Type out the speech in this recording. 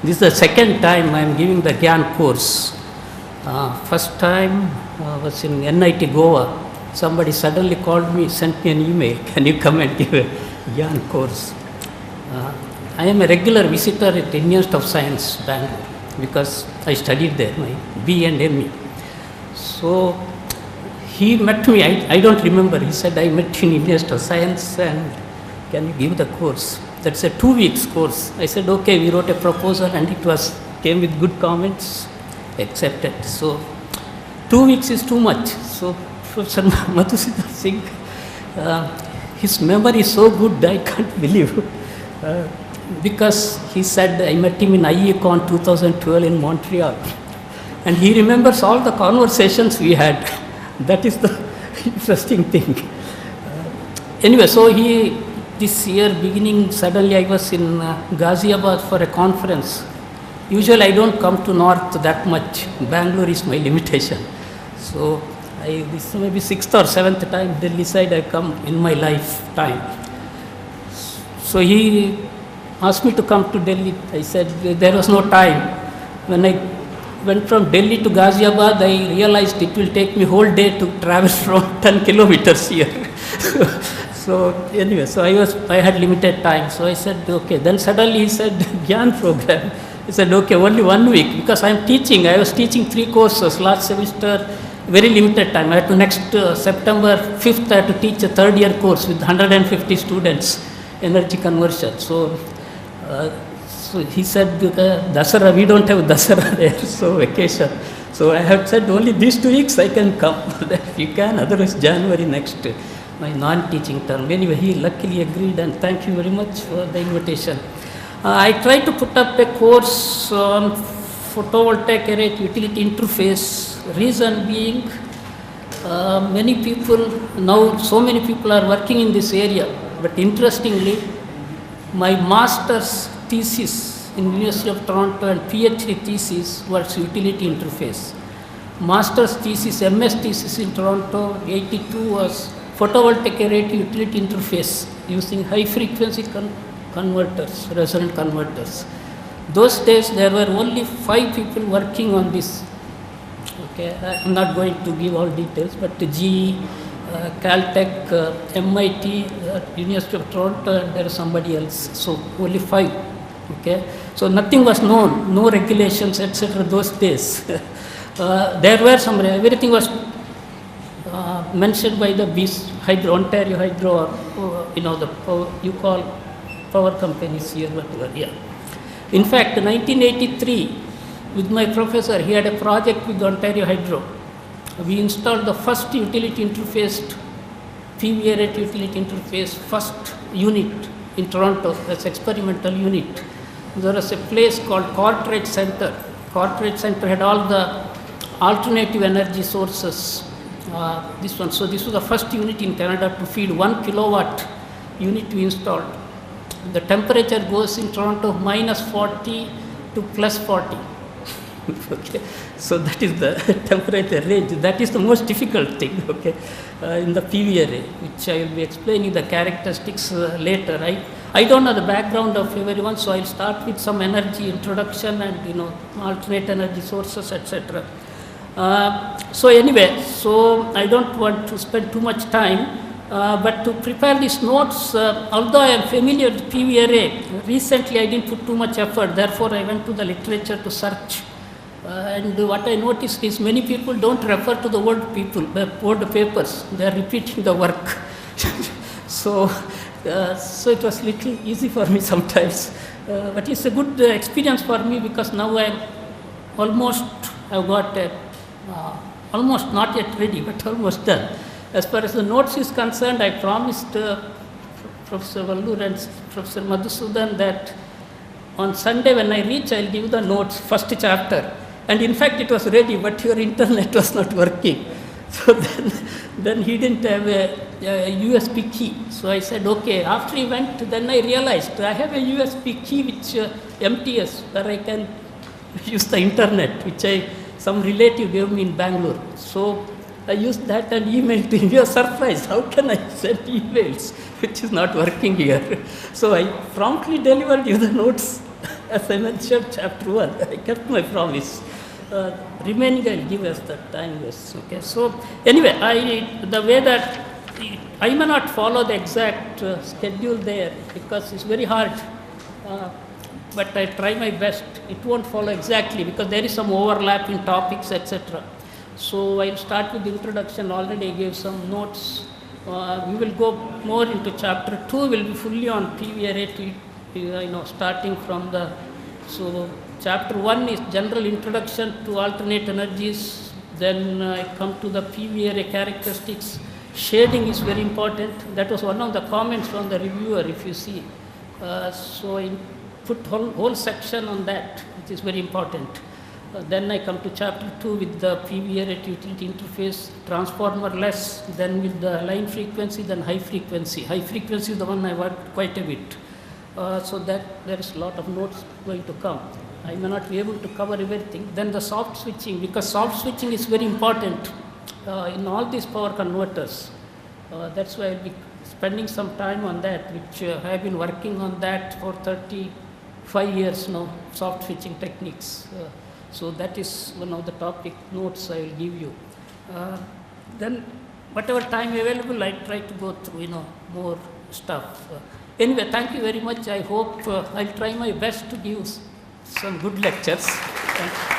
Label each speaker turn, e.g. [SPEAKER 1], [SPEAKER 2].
[SPEAKER 1] This is the second time I am giving the GIAN course. First time was in NIT Goa. Somebody suddenly called me, sent me an email, can you come and give a GIAN course? I am a regular visitor at Indian Institute of Science, Bangalore, because I studied there, my B and ME. So he met me, I don't remember, he said, I met you in Indian Institute of Science and can you give the course? That's a 2 weeks course. I said, okay, we wrote a proposal and it came with good comments, accepted. So 2 weeks is too much. So Professor Madhusudhan Singh, his memory is so good, I can't believe. Because he said, I met him in IECon 2012 in Montreal. And he remembers all the conversations we had. That is the interesting thing. Anyway, so this year beginning, suddenly I was in Ghaziabad for a conference. Usually I don't come to north that much. Bangalore is my limitation. So this may be 6th or 7th time Delhi side I come in my lifetime. So he asked me to come to Delhi. I said there was no time. When I went from Delhi to Ghaziabad, I realized it will take me whole day to travel from 10 kilometers here. So anyway, so I had limited time. So I said, okay. Then suddenly he said, GIAN program. He said, okay, only 1 week, because I am teaching. I was teaching 3 courses last semester, very limited time. I had to next September 5th, I had to teach a 3rd year course with 150 students, energy conversion. So he said, Dasara, we don't have Dasara there, so vacation. So I had said, only these 2 weeks I can come. If you can, otherwise January next, my non-teaching term. Anyway, he luckily agreed, and thank you very much for the invitation. I tried to put up a course on photovoltaic array utility interface. Reason being, many people, now so many people are working in this area, but interestingly, my master's thesis in University of Toronto and PhD thesis was utility interface. Master's thesis, MS thesis in Toronto, 82 was photovoltaic array to utility interface using high frequency converters, resonant converters. Those days there were only 5 people working on this. Okay, I'm not going to give all details, but GE, Caltech, MIT, University of Toronto, and there is somebody else. So only 5. Okay, so nothing was known, no regulations, etc. Those days. There were some, everything was mentioned by the Ontario Hydro, or the you call power companies here, whatever. Yeah. In fact, 1983, with my professor, he had a project with Ontario Hydro. We installed the first utility interface, PV array utility interface, first unit in Toronto, that's experimental unit. There was a place called Cartridge Center. Cartridge Center had all the alternative energy sources. This one. So this was the first unit in Canada to feed 1 kilowatt unit we installed. The temperature goes in Toronto -40 to +40. Okay, so that is the temperature range. That is the most difficult thing. Okay, in the PV array, which I will be explaining the characteristics later. I don't know the background of everyone, so I'll start with some energy introduction and alternate energy sources, etc. So anyway, so I don't want to spend too much time. But to prepare these notes, although I am familiar with PV array, recently I didn't put too much effort, therefore I went to the literature to search. And what I noticed is many people don't refer to the word papers, they are repeating the work. So it was little easy for me sometimes. But it's a good experience for me, because now I've got almost not yet ready, but almost done. As far as the notes is concerned, I promised Professor Vallur and Professor Madhusudhan that on Sunday when I reach, I'll give the notes, first chapter. And in fact, it was ready, but your internet was not working. So then he didn't have a USB key. So I said, okay. After he went, then I realized I have a USB key, which MTS, where I can use the internet, which some relative gave me in Bangalore. So I used that and emailed to him. You are surprised. How can I send emails which is not working here? So I promptly delivered you the notes as I mentioned, chapter 1, I kept my promise. Remaining I'll give as the time is. Okay. So anyway, the way that I may not follow the exact schedule there because it's very hard, but I try my best. It won't follow exactly because there is some overlap in topics, etc. So I'll start with the introduction. Already I gave some notes. We will go more into chapter 2. Will be fully on PV array, starting from the. So chapter 1 is general introduction to alternate energies. Then I come to the PV array characteristics. Shading is very important. That was one of the comments from the reviewer, if you see. So I put whole section on that, which is very important. Then I come to chapter 2 with the PV array to utility interface, transformer less, then with the line frequency, then high frequency. High frequency is the one I worked quite a bit. So that there is a lot of notes going to come. I may not be able to cover everything. Then the soft switching, because soft switching is very important in all these power converters. That's why I'll be spending some time on that, which I have been working on that for 35 years now, soft switching techniques. So that is one of the topic notes I will give you. Then whatever time available, I try to go through, more stuff. Anyway, thank you very much. I hope I'll try my best to give some good lectures. Thank you.